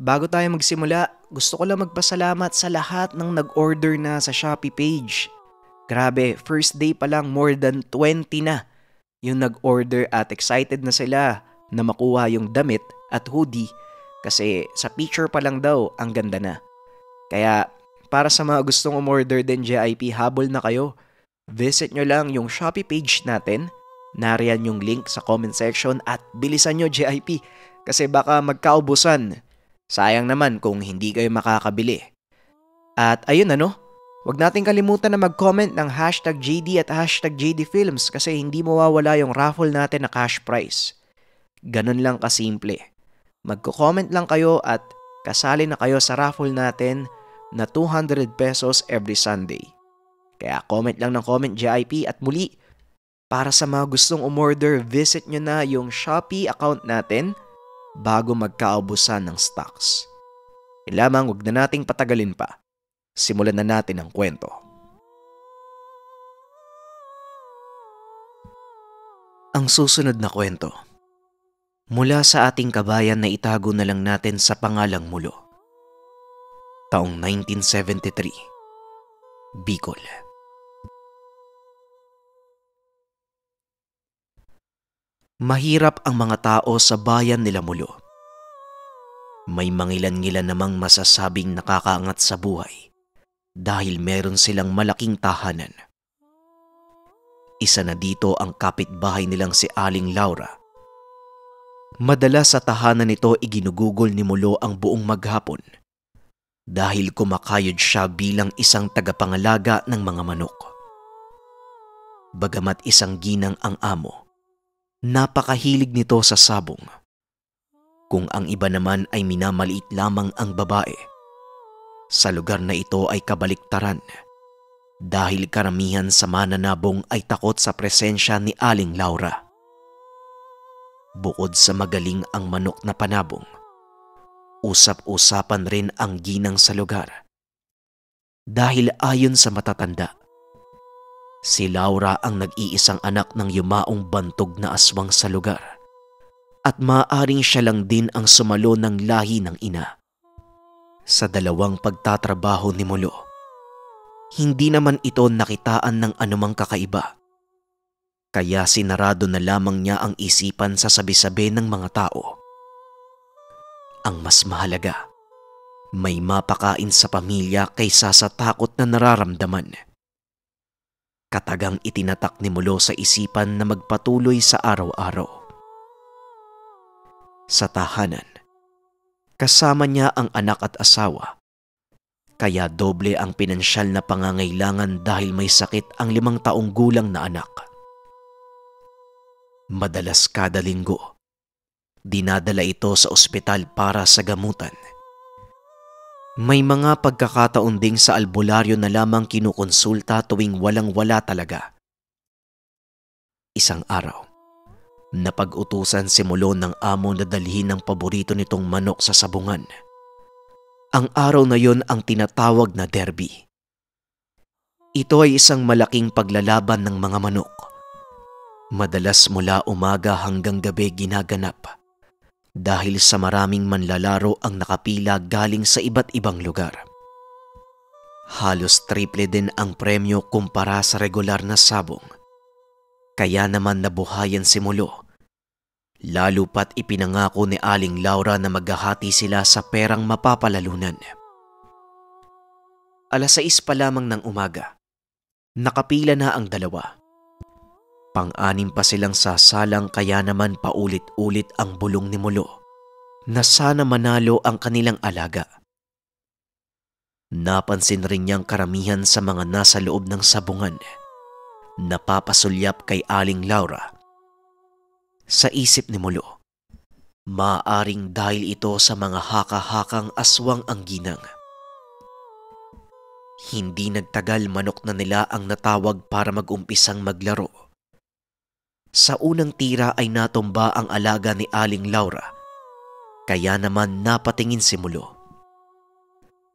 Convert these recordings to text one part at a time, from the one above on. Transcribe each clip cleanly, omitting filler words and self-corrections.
Bago tayo magsimula, gusto ko lang magpasalamat sa lahat ng nag-order na sa Shopee page. Grabe, first day pa lang more than 20 na yung nag-order at excited na sila na makuha yung damit at hoodie kasi sa picture pa lang daw ang ganda na. Kaya para sa mga gustong umorder din JIP, habol na kayo. Visit nyo lang yung Shopee page natin. Nariyan yung link sa comment section at bilisan nyo JIP kasi baka magkaubusan. Sayang naman kung hindi kayo makakabili. At ayun wag nating kalimutan na mag-comment ng #JD at #JD Films kasi hindi mawawala yung raffle natin na cash prize. Ganun lang kasimple. Magko-comment lang kayo at kasali na kayo sa raffle natin na 200 pesos every Sunday. Kaya comment lang ng comment JIP at muli, para sa mga gustong umorder, visit nyo na yung Shopee account natin bago magkaubusan ng stocks. Lamang wag na nating patagalin pa. Simulan na natin ang kwento. Ang susunod na kwento, mula sa ating kabayan na itago na lang natin sa pangalang Mulo. Taong 1973, Bicol. Mahirap ang mga tao sa bayan nila Mulo. May mangilan-ngilan namang masasabing nakakaangat sa buhay dahil meron silang malaking tahanan. Isa na dito ang kapitbahay nilang si Aling Laura. Madalas sa tahanan nito iginugugol ni Mulo ang buong maghapon dahil kumakayod siya bilang isang tagapangalaga ng mga manok. Bagamat isang ginang ang amo, napakahilig nito sa sabong. Kung ang iba naman ay minamaliit lamang ang babae, sa lugar na ito ay kabaliktaran dahil karamihan sa mananabong ay takot sa presensya ni Aling Laura. Bukod sa magaling ang manok na panabong, usap-usapan rin ang ginang sa lugar. Dahil ayon sa matatanda, si Laura ang nag-iisang anak ng yumaong bantog na aswang sa lugar at maaaring siya lang din ang sumalo ng lahi ng ina. Sa dalawang pagtatrabaho ni Mulo, hindi naman ito nakitaan ng anumang kakaiba. Kaya sinarado na lamang niya ang isipan sa sabi-sabi ng mga tao. Ang mas mahalaga, may mapakain sa pamilya kaysa sa takot na nararamdaman. Katagang itinatak ni Mulo sa isipan na magpatuloy sa araw-araw. Sa tahanan, kasama niya ang anak at asawa. Kaya doble ang pinansyal na pangangailangan dahil may sakit ang 5 taong gulang na anak. Madalas kada linggo, dinadala ito sa ospital para sa gamutan. May mga pagkakataon ding sa albularyo na lamang kinukonsulta tuwing walang-wala talaga. Isang araw, napag-utusan si Mulo ng amo na dalhin ang paborito nitong manok sa sabungan. Ang araw na yon ang tinatawag na derby. Ito ay isang malaking paglalaban ng mga manok. Madalas mula umaga hanggang gabi ginaganap dahil sa maraming manlalaro ang nakapila galing sa iba't ibang lugar. Halos triple din ang premyo kumpara sa regular na sabong. Kaya naman nabuhayan si Mulo. Lalo pat ipinangako ni Aling Laura na maghahati sila sa perang mapapalalunan. 6:00 pa lamang ng umaga, nakapila na ang dalawa. Pang-anim pa silang sasalang kaya naman paulit-ulit ang bulong ni Mulo na sana manalo ang kanilang alaga. Napansin rin niyang karamihan sa mga nasa loob ng sabungan napapasulyap kay Aling Laura. Sa isip ni Mulo, maaaring dahil ito sa mga haka-hakang aswang ang ginang. Hindi nagtagal manok na nila ang natawag para mag-umpisang maglaro. Sa unang tira ay natumba ang alaga ni Aling Laura, kaya naman napatingin si Mulo.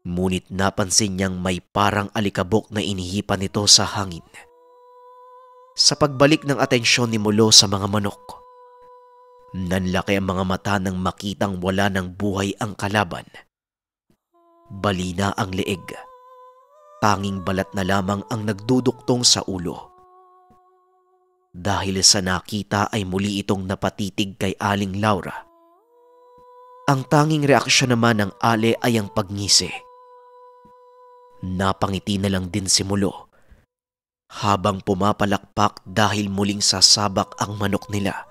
Ngunit napansin niyang may parang alikabok na inihipan nito sa hangin. Sa pagbalik ng atensyon ni Mulo sa mga manok, Nanlaki ang mga mata nang makitang wala ng buhay ang kalaban. Bali na ang leeg. Tanging balat na lamang ang nagduduktong sa ulo. Dahil sa nakita ay muli itong napatitig kay Aling Laura. Ang tanging reaksyon naman ng Ale ay ang pagngisi. Napangiti na lang din si Mulo habang pumapalakpak dahil muling sasabak ang manok nila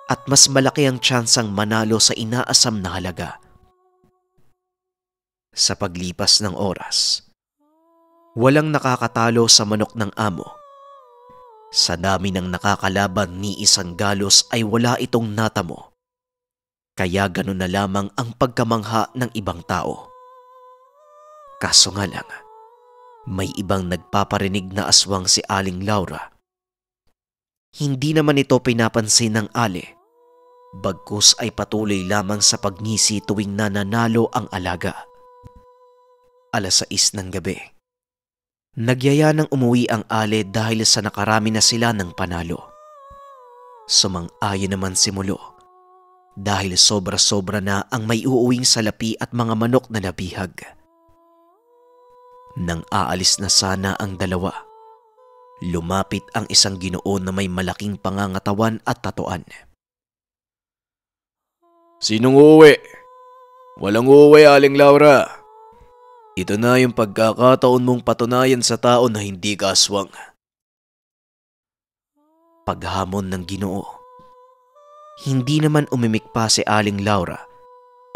at mas malaki ang tsansang manalo sa inaasam na halaga. Sa paglipas ng oras, walang nakakatalo sa manok ng amo. Sa dami ng nakakalaban ni isang galos ay wala itong natamo. Kaya ganun na lamang ang pagkamangha ng ibang tao. Kaso nga lang, may ibang nagpaparinig na aswang si Aling Laura. Hindi naman ito pinapansin ng Ale, bagkus ay patuloy lamang sa pagngisi tuwing nananalo ang alaga. 6:00 ng gabi. Nagyaya ng umuwi ang Ale dahil sa nakarami na sila ng panalo. Sumang-ayon naman si Mulo dahil sobra-sobra na ang may uuwing salapi at mga manok na nabihag. Nang aalis na sana ang dalawa, lumapit ang isang Ginoo na may malaking pangangatawan at tatuan. "Sinong uuwi? Walang uuwi, Aling Laura. Ito na yung pagkakataon mong patunayan sa tao na hindi ka aswang." Paghamon ng Ginoo. Hindi naman umimik pa si Aling Laura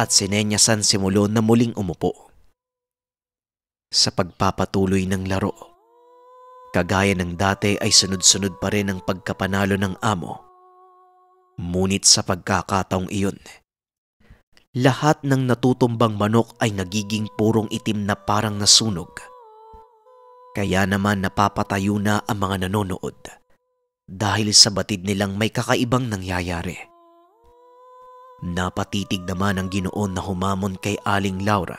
at sinenyasan si Mulo na muling umupo. Sa pagpapatuloy ng laro, kagaya ng dati ay sunod-sunod pa rin ang pagkapanalo ng amo. Ngunit sa pagkakataong iyon, lahat ng natutumbang manok ay nagiging purong itim na parang nasunog. Kaya naman napapatayo na ang mga nanonood dahil sa batid nilang may kakaibang nangyayari. Napatitig naman ang Ginoo na humamon kay Aling Laura.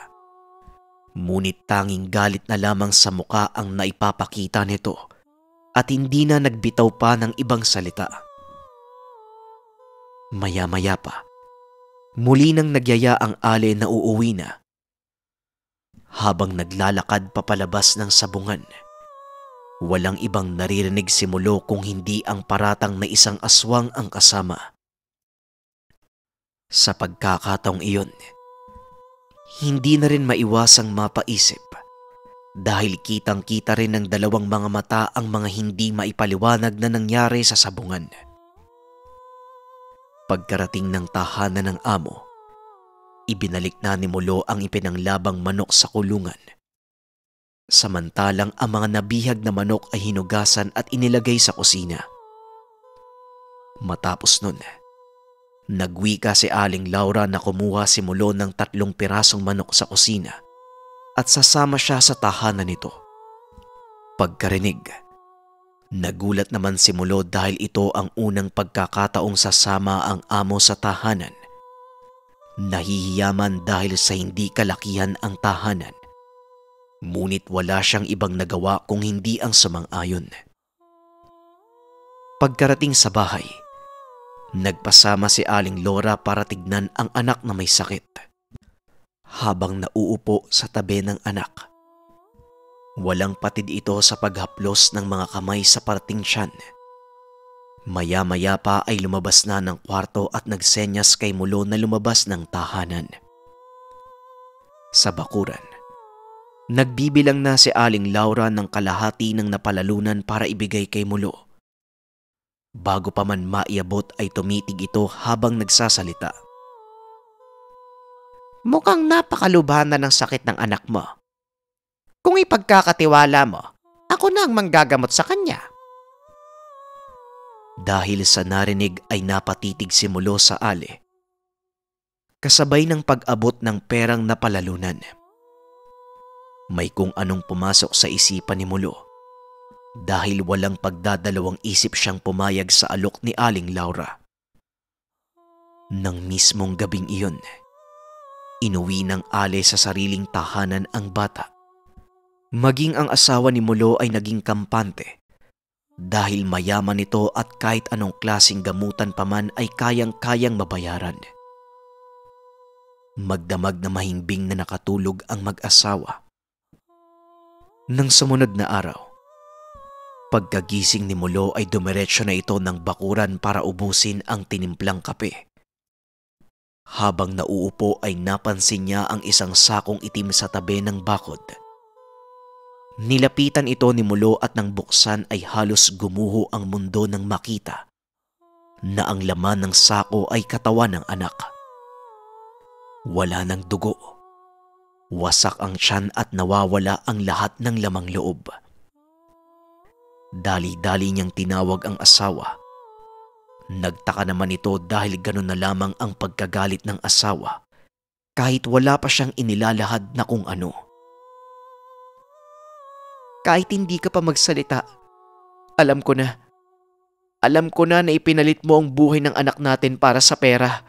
Ngunit tanging galit na lamang sa muka ang naipapakita nito at hindi na nagbitaw pa ng ibang salita. Maya-maya pa, muli nang nagyaya ang Ale na uuwi na. Habang naglalakad papalabas ng sabungan, walang ibang naririnig si Mulo kung hindi ang paratang na isang aswang ang kasama. Sa pagkakataong iyon, hindi na rin maiwasang mapaisip dahil kitang-kita rin ng dalawang mga mata ang mga hindi maipaliwanag na nangyari sa sabungan. Pagkarating ng tahanan ng amo, ibinalik na ni Mulo ang ipinanglabang manok sa kulungan. Samantalang ang mga nabihag na manok ay hinugasan at inilagay sa kusina. Matapos nun, nagwika si Aling Laura na kumuha si Mulo ng 3 pirasong manok sa kusina at sasama siya sa tahanan nito. Pagkarinig, nagulat naman si Mulo dahil ito ang unang pagkakataong sasama ang amo sa tahanan. Nahihiyaman dahil sa hindi kalakihan ang tahanan. Ngunit wala siyang ibang nagawa kung hindi ang sumang-ayon. Pagkarating sa bahay, nagpasama si Aling Laura para tignan ang anak na may sakit. Habang nauupo sa tabi ng anak, walang patid ito sa paghaplos ng mga kamay sa parting tiyan. Maya-maya pa ay lumabas na ng kwarto at nagsenyas kay Mulo na lumabas ng tahanan. Sa bakuran, nagbibilang na si Aling Laura ng kalahati ng napalalunan para ibigay kay Mulo. Bago pa man maiabot ay tumitig ito habang nagsasalita. "Mukhang napakalubhanan ng sakit ng anak mo. Kung ipagkakatiwala mo, ako na ang manggagamot sa kanya." Dahil sa narinig ay napatitig si Mulo sa Ale, kasabay ng pag-abot ng perang napalalunan. May kung anong pumasok sa isipan ni Mulo dahil walang pagdadalawang isip siyang pumayag sa alok ni Aling Laura. Nang mismong gabing iyon, inuwi ng Ale sa sariling tahanan ang bata. Maging ang asawa ni Mulo ay naging kampante dahil mayaman ito at kahit anong klaseng gamutan pa man ay kayang-kayang mabayaran. Magdamag na mahimbing na nakatulog ang mag-asawa. Nang sumunod na araw, pagkagising ni Mulo ay dumiretso na ito ng bakuran para ubusin ang tinimplang kape. Habang nauupo ay napansin niya ang isang sakong itim sa tabi ng bakod. Nilapitan ito ni Mulo at nang buksan ay halos gumuho ang mundo nang makita na ang laman ng sako ay katawan ng anak. Wala ng dugo. Wasak ang tiyan at nawawala ang lahat ng lamang loob. Dali-dali niyang tinawag ang asawa. Nagtaka naman ito dahil ganun na lamang ang pagkagalit ng asawa kahit wala pa siyang inilalahad na kung ano. Kahit hindi ka pa magsalita, alam ko na na ipinalit mo ang buhay ng anak natin para sa pera.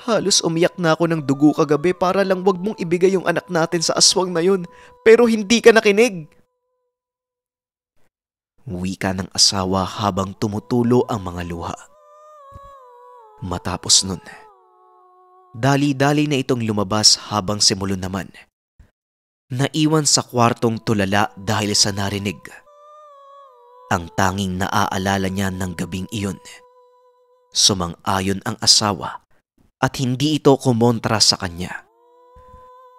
Halos umiyak na ako ng dugo kagabi para lang wag mong ibigay yung anak natin sa aswang na yun, pero hindi ka nakinig. Wika ng asawa habang tumutulo ang mga luha. Matapos nun, dali-dali na itong lumabas habang si Mulo naman naiwan sa kwartong tulala dahil sa narinig. Ang tanging naaalala niya ng gabing iyon. Sumang-ayon ang asawa at hindi ito kumontra sa kanya.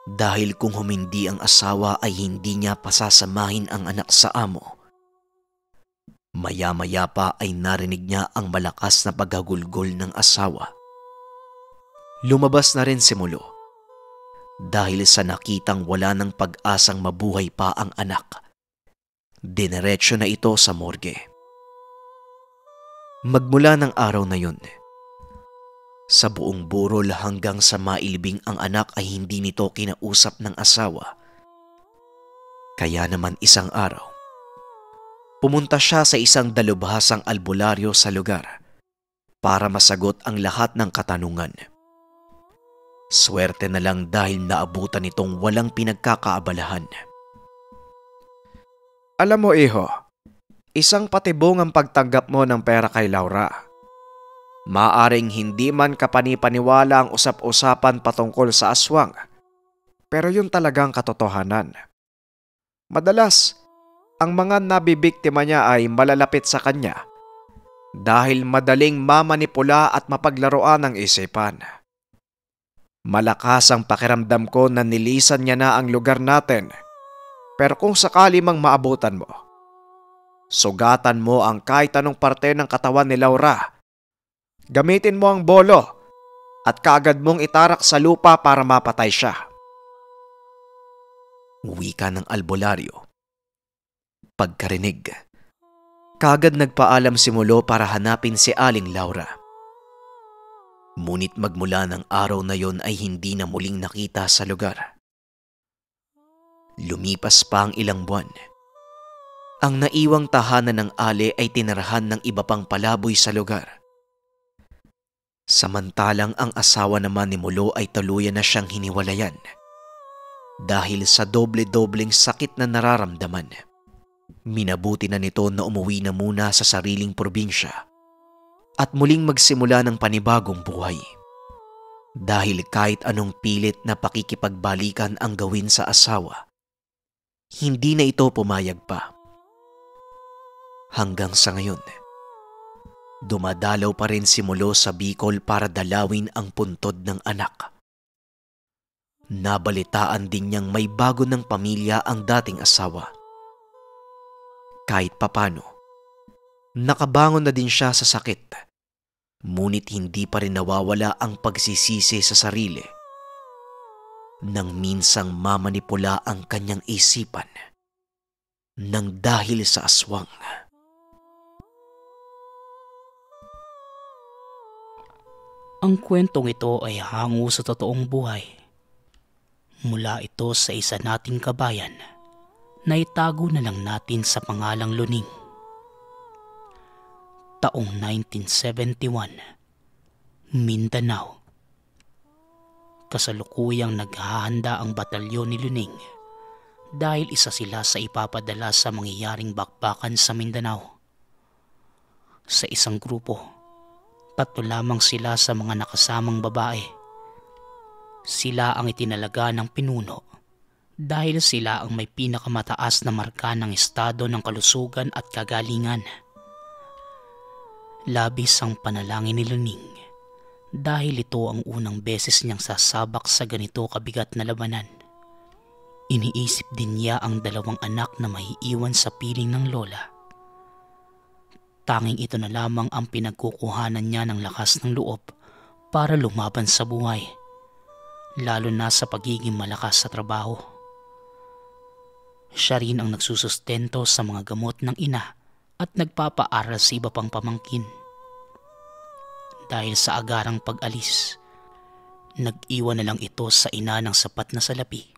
Dahil kung humindi ang asawa ay hindi niya pasasamahin ang anak sa amo. Maya-maya pa ay narinig niya ang malakas na paghagulgol ng asawa. Lumabas na rin si Mulo. Dahil sa nakitang wala ng pag-asang mabuhay pa ang anak, dineresyo na ito sa morgue. Magmula ng araw na yun, sa buong burol hanggang sa mailibing ang anak ay hindi nito kinausap ng asawa. Kaya naman isang araw, pumunta siya sa isang dalubhasang albularyo sa lugar para masagot ang lahat ng katanungan. Swerte na lang dahil naabutan itong walang pinagkakaabalahan. Alam mo, iho, isang patibong ang pagtanggap mo ng pera kay Laura. Maaring hindi man kapanipaniwala ang usap-usapan patungkol sa aswang, pero yun talagang katotohanan. Madalas, ang mga nabibiktima niya ay malalapit sa kanya dahil madaling mamanipula at mapaglaruan ang isipan. Malakas ang pakiramdam ko na nilisan niya na ang lugar natin. Pero kung sakali mang maabutan mo, sugatan mo ang kahit anong parte ng katawan ni Laura. Gamitin mo ang bolo at kaagad mong itarak sa lupa para mapatay siya. Wika ng albularyo. Pagkarinig, kaagad nagpaalam si Mulo para hanapin si Aling Laura. Ngunit magmula ng araw na yon ay hindi na muling nakita sa lugar. Lumipas pa ang ilang buwan. Ang naiwang tahanan ng Ale ay tinirahan ng iba pang palaboy sa lugar. Samantalang ang asawa naman ni Mulo ay tuluyan na siyang hiniwalayan dahil sa doble-dobleng sakit na nararamdaman. Minabuti na nito na umuwi na muna sa sariling probinsya at muling magsimula ng panibagong buhay. Dahil kahit anong pilit na pakikipagbalikan ang gawin sa asawa, hindi na ito pumayag pa. Hanggang sa ngayon, dumadalaw pa rin si Mulo sa Bicol para dalawin ang puntod ng anak. Nabalitaan din niyang may bago ng pamilya ang dating asawa. Kahit papano, nakabangon na din siya sa sakit. Ngunit hindi pa rin nawawala ang pagsisisi sa sarili nang minsang mamanipula ang kanyang isipan nang dahil sa aswang. Ang kwentong ito ay hango sa totoong buhay. Mula ito sa isa nating kabayan na itago na lang natin sa pangalang Luning. Taong 1971, Mindanao. Kasalukuyang naghahanda ang batalyon ni Luning dahil isa sila sa ipapadala sa mangyayaring bakbakan sa Mindanao. Sa isang grupo, 3 lamang sila sa mga nakasamang babae. Sila ang itinalaga ng pinuno dahil sila ang may pinakamataas na marka ng estado ng kalusugan at kagalingan. Labis ang panalangin ni Luning dahil ito ang unang beses niyang sasabak sa ganito kabigat na labanan. Iniisip din niya ang 2 anak na maiiwan sa piling ng lola. Tanging ito na lamang ang pinagkukuhanan niya ng lakas ng loob para lumaban sa buhay, lalo na sa pagiging malakas sa trabaho. Siya rin ang nagsusustento sa mga gamot ng ina at nagpapaaral sa iba pang pamangkin. Dahil sa agarang pag-alis, nag-iwan na lang ito sa ina ng sapat na salapi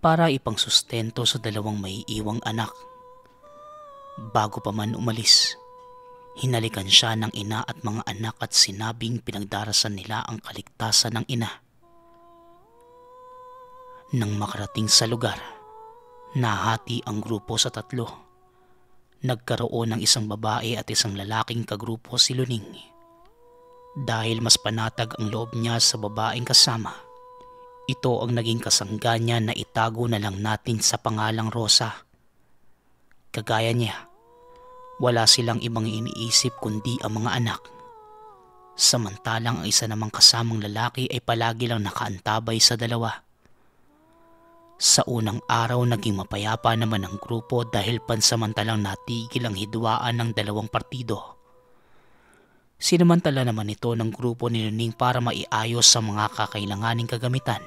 para ipangsustento sa 2 maiiwang anak. Bago pa man umalis, hinalikan siya ng ina at mga anak at sinabing pinagdarasan nila ang kaligtasan ng ina. Nang makarating sa lugar, nahati ang grupo sa 3. Nagkaroon ng isang babae at isang lalaking kagrupo si Luning. Dahil mas panatag ang loob niya sa babaeng kasama, ito ang naging kasangga niya na itago na lang natin sa pangalang Rosa. Kagaya niya, wala silang ibang iniisip kundi ang mga anak. Samantalang ang isa namang kasamang lalaki ay palagi lang nakaantabay sa 2. Sa unang araw naging mapayapa naman ang grupo dahil pansamantalang natigil ang hidwaan ng 2 partido. Sinamantala naman ito ng grupo ni Luning para maiayos sa mga kakailanganing kagamitan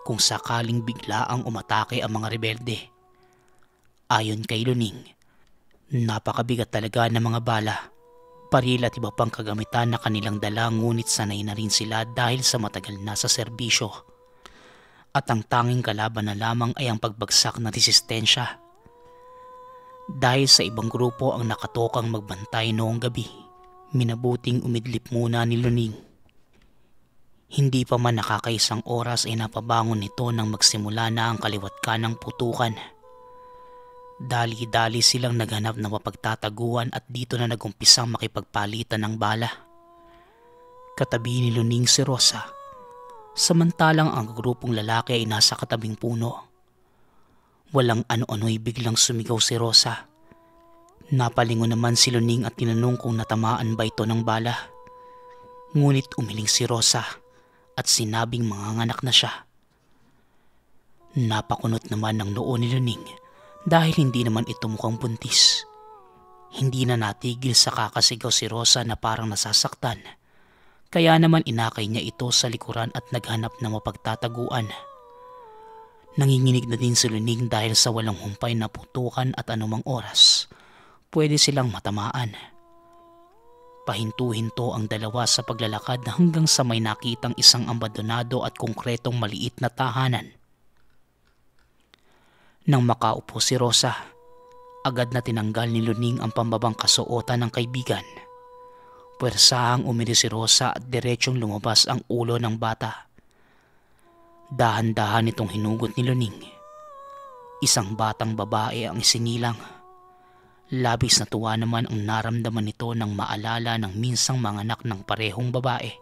kung sakaling bigla ang umatake ang mga rebelde. Ayon kay Luning, napakabigat talaga ng mga bala, baril at iba pang kagamitan na kanilang dala, ngunit sanay na rin sila dahil sa matagal na sa serbisyo. At ang tanging kalaban na lamang ay ang pagbagsak ng resistensya. Dahil sa ibang grupo ang nakatokang magbantay noong gabi, minabuting umidlip muna ni Luning. Hindi pa man nakakaisang oras ay napabangon nito nang magsimula na ang kaliwat kanang putukan. Dali-dali silang naghanap ng mapagtataguan at dito na nagumpisang makipagpalitan ng bala. Katabi ni Luning si Rosa, samantalang ang grupong lalaki ay nasa katabing puno. Walang ano-ano'y biglang sumigaw si Rosa. Napalingon naman si Luning at tinanong kung natamaan ba ito ng bala. Ngunit umiling si Rosa at sinabing manganganak na siya. Napakunot naman ng noo ni Luning dahil hindi naman ito mukhang buntis. Hindi na natigil sa kakasigaw si Rosa na parang nasasaktan. Kaya naman inakay niya ito sa likuran at naghanap ng mapagtataguan. Nanginginig na din si Luning dahil sa walang humpay na putukan at anumang oras pwede silang matamaan. Pahinto-hinto ang 2 sa paglalakad hanggang sa may nakitang isang abandonado at konkretong maliit na tahanan. Nang makaupo si Rosa, agad na tinanggal ni Luning ang pambabang kasuotan ng kaibigan. Puwersahang umili si Rosa at diretsyong lumabas ang ulo ng bata. Dahan-dahan itong hinugot ni Luning. Isang batang babae ang isinilang. Labis na tuwa naman ang naramdaman nito nang maalala ng minsang manganak ng parehong babae.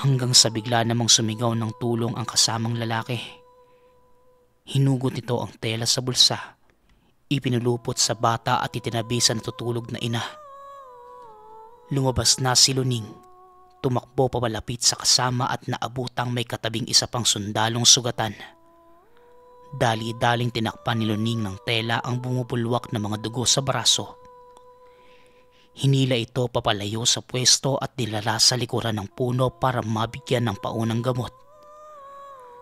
Hanggang sa bigla namang sumigaw ng tulong ang kasamang lalaki. Hinugot nito ang tela sa bulsa, ipinulupot sa bata at itinabi sa natutulog na ina. Lumabas na si Luning, tumakbo papalapit sa kasama at naabutang may katabing isa pang sundalong sugatan. Dali-daling tinakpan ni Luning ng tela ang bumubulwak na mga dugo sa braso. Hinila ito papalayo sa pwesto at nilala sa likuran ng puno para mabigyan ng paunang gamot.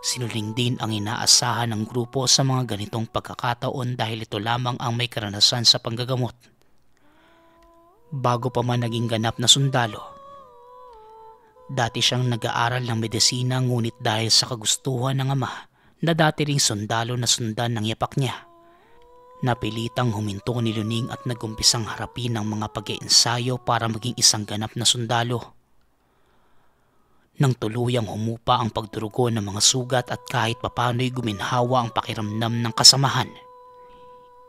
Sinuling din ang inaasahan ng grupo sa mga ganitong pagkakataon dahil ito lamang ang may karanasan sa panggagamot. Bago pa man naging ganap na sundalo, dati siyang nag-aaral ng medisina, ngunit dahil sa kagustuhan ng ama na dati ring sundalo na sundan ng yapak niya, napilitang huminto ni Luning at nagumpisang harapin ang mga pag-iensayo para maging isang ganap na sundalo. Nang tuluyang humupa ang pagdurugo ng mga sugat at kahit papano'y guminhawa ang pakiramdam ng kasamahan,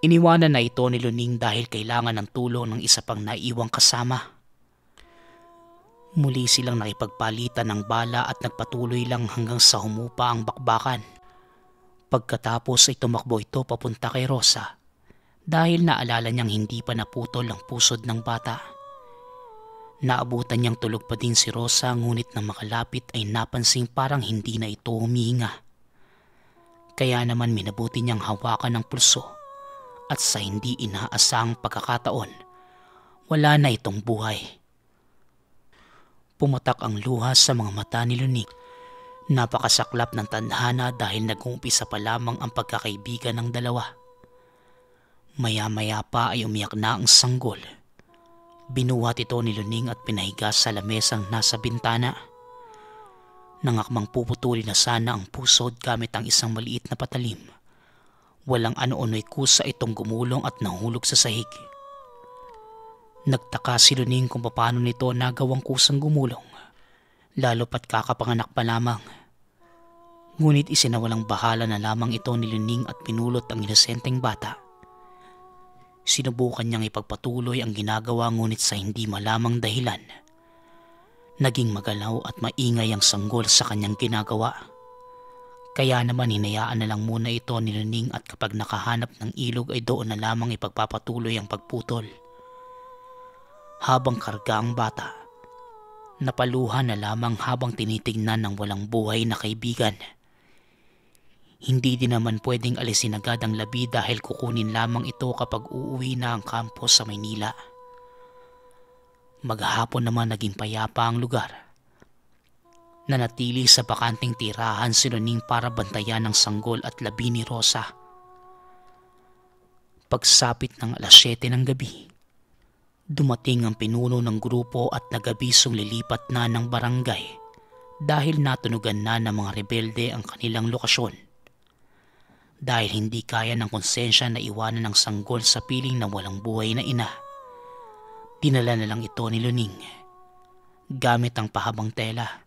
Iniwanan na ito ni Luning dahil kailangan ng tulong ng isa pang naiwang kasama. Muli silang nakipagpalitan ng bala at nagpatuloy lang hanggang sa humupa ang bakbakan. Pagkatapos ay tumakbo ito papunta kay Rosa dahil naalala niyang hindi pa naputol ang pusod ng bata. Naabutan niyang tulog pa din si Rosa ngunit nang makalapit ay napansing parang hindi na ito humihinga. Kaya naman minabuti niyang hawakan ng pulso at sa hindi inaasahang pagkakataon, wala na itong buhay. Pumatak ang luha sa mga mata ni Luning. Napakasaklap ng tadhana dahil nag-uumpisa pa lamang ang pagkakaibigan ng dalawa. Maya-maya pa ay umiyak na ang sanggol. Binuhat ito ni Luning at pinahiga sa lamesang nasa bintana. Nangakmang puputulin na sana ang pusod gamit ang isang maliit na patalim. Walang ano-ano'y kusa itong gumulong at nahulog sa sahig. Nagtaka si Luning kung paano nito nagawang kusang gumulong, lalo pat kakapanganak pa lamang. Ngunit isinawalang bahala na lamang ito ni Luning at pinulot ang inosenteng bata. Sinubukan niyang ipagpatuloy ang ginagawa ngunit sa hindi malamang dahilan. Naging magalaw at maingay ang sanggol sa kanyang ginagawa. Kaya naman hinayaan na lang muna ito ni Luning at kapag nakahanap ng ilog ay doon na lamang ipagpapatuloy ang pagputol. Habang karga ang bata, napaluhan na lamang habang tinitignan ng walang buhay na kaibigan. Hindi din naman pwedeng alisin agad ang labi dahil kukunin lamang ito kapag uuwi na ang kampo sa Maynila. Maghapon naman naging payapa ang lugar. Nanatili sa bakanting tirahan si Luning para bantayan ng sanggol at labi ni Rosa. Pagsapit ng 7:00 ng gabi, dumating ang pinuno ng grupo at nag-abisong lilipat na ng barangay dahil natunugan na ng mga rebelde ang kanilang lokasyon. Dahil hindi kaya ng konsensya na iwanan ng sanggol sa piling na walang buhay na ina, dinala na lang ito ni Luning. Gamit ang pahabang tela,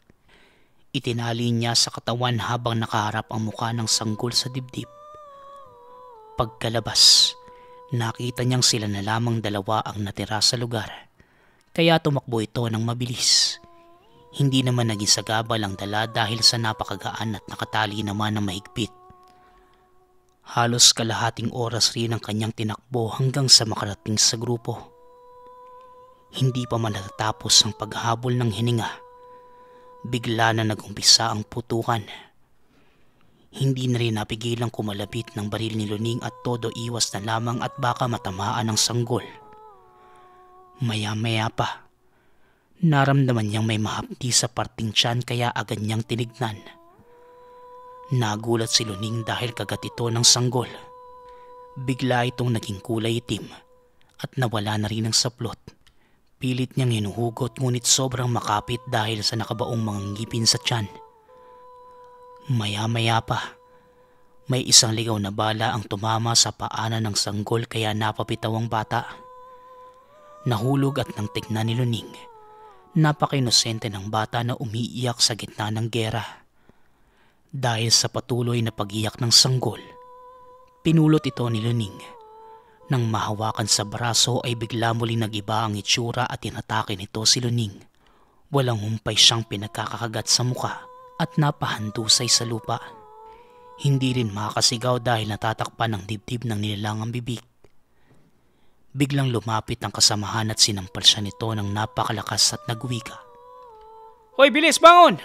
itinali niya sa katawan habang nakaharap ang mukha ng sanggol sa dibdib. Pagkalabas, nakita niyang sila na lamang dalawa ang natira sa lugar, kaya tumakbo ito ng mabilis. Hindi naman naging sagabal ang dala dahil sa napakagaan at nakatali naman ng mahigpit. Halos kalahating oras rin ang kanyang tinakbo hanggang sa makarating sa grupo. Hindi pa man natatapos ang paghabol ng hininga, bigla na nagumpisa ang putukan. Hindi na rin napigilang kumalapit ng baril ni Luning at todo iwas na lamang at baka matamaan ng sanggol. Maya-maya pa, naramdaman niyang may mahapdi sa parting tiyan kaya agad niyang tinignan. Nagulat si Luning dahil kagat ito ng sanggol. Bigla itong naging kulay itim at nawala na rin ang saplot. Pilit niyang hinuhugot ngunit sobrang makapit dahil sa nakabaong mga ngipin sa tiyan. Maya-maya pa, may isang ligaw na bala ang tumama sa paanan ng sanggol kaya napapitaw ang bata. Nahulog at nang tignan ni Luning, napaka-inosente ng bata na umiiyak sa gitna ng gera. Dahil sa patuloy na pag-iyak ng sanggol, pinulot ito ni Luning. Nang mahawakan sa braso ay bigla muling nag-iba ang itsura at inatake nito si Luning. Walang humpay siyang pinagkakagat sa muka at napahandusay sa lupa. Hindi rin makasigaw dahil natatakpan ng dibdib ng nilalangang bibig. Biglang lumapit ang kasamahan at sinampal siya nito ng napakalakas at nagwika. Hoy, bilis, bangon!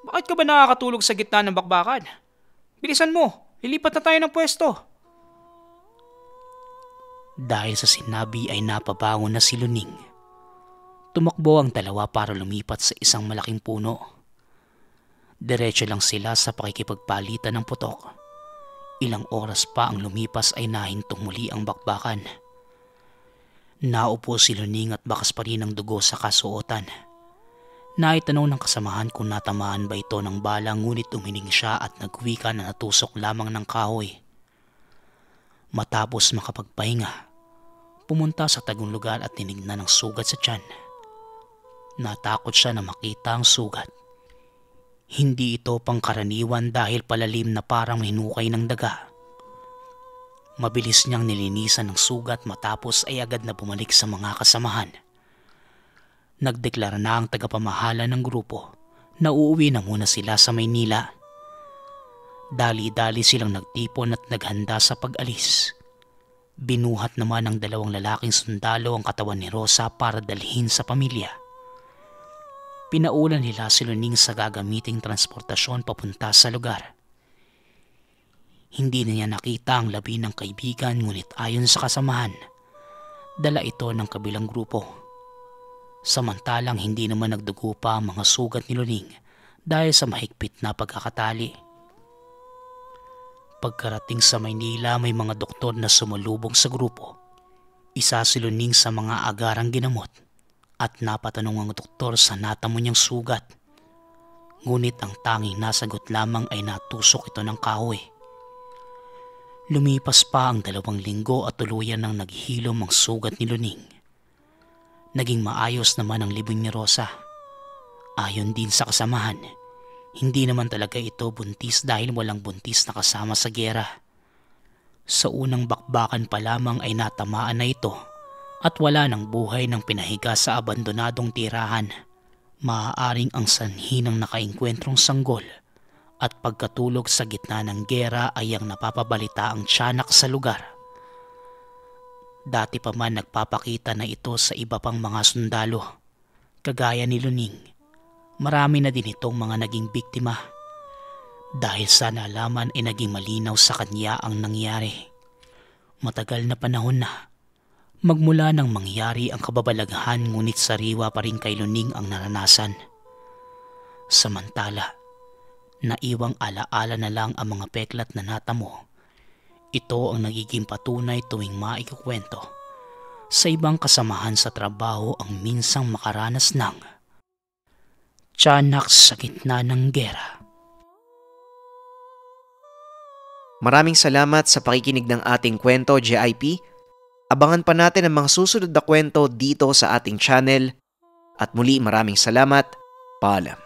Bakit ka ba nakakatulog sa gitna ng bakbakan? Bilisan mo, lilipat na tayo ng pwesto. Dahil sa sinabi ay napabangon na si Luning. Tumakbo ang dalawa para lumipat sa isang malaking puno. Diretso lang sila sa pakikipagpalitan ng putok. Ilang oras pa ang lumipas ay nahintong muli ang bakbakan. Naupo si Luning at bakas pa rin ang dugo sa kasuotan. Naitanong ng kasamahan kung natamaan ba ito ng bala ngunit umiling siya at nagwika na natusok lamang ng kahoy. Matapos makapagpahinga, pumunta sa tagong lugar at tinignan ang sugat sa tiyan. Natakot siya na makita ang sugat. Hindi ito pangkaraniwan dahil palalim na parang hinukay ng daga. Mabilis niyang nilinisan ng sugat matapos ay agad na bumalik sa mga kasamahan. Nagdeklara na ang tagapamahala ng grupo na uuwi na muna sila sa Maynila. Dali-dali silang nagtipon at naghanda sa pag-alis. Binuhat naman ng 2 lalaking sundalo ang katawan ni Rosa para dalhin sa pamilya. Pinaulan nila si Luning sa gagamiting transportasyon papunta sa lugar. Hindi na niya nakita ang labi ng kaibigan, ngunit ayon sa kasamahan, dala ito ng kabilang grupo. Samantalang hindi naman nagdugo pa ang mga sugat ni Luning dahil sa mahigpit na pagkakatali. Pagkarating sa Maynila, may mga doktor na sumalubong sa grupo. Isa si Luning sa mga agarang ginamot at napatanong ang doktor sa natamo niyang sugat. Ngunit ang tanging nasagot lamang ay natusok ito ng kahoy. Lumipas pa ang 2 linggo at tuluyan nang naghilom ang sugat ni Luning. Naging maayos naman ang libing ni Rosa. Ayon din sa kasamahan, hindi naman talaga ito buntis dahil walang buntis na kasama sa giyera. Sa unang bakbakan pa lamang ay natamaan na ito at wala ng buhay ng pinahiga sa abandonadong tirahan. Maaaring ang sanhi ng nakaengkwentrong sanggol at pagkatulog sa gitna ng giyera ay ang napapabalita ang tiyanak sa lugar. Dati pa man nagpapakita na ito sa iba pang mga sundalo. Kagaya ni Luning, marami na din itong mga naging biktima. Dahil sa nalaman ay naging malinaw sa kanya ang nangyari. Matagal na panahon na magmula nang mangyari ang kababalaghan, ngunit sariwa pa rin kay Luning ang naranasan. Samantala, naiwang alaala na lang ang mga peklat na natamo. Ito ang nagiging patunay tuwing maikukwento sa ibang kasamahan sa trabaho ang minsang makaranas ng tiyanak sa gitna ng giyera. Maraming salamat sa pakikinig ng ating kwento, JIP. Abangan pa natin ang mga susunod na kwento dito sa ating channel. At muli maraming salamat. Paalam.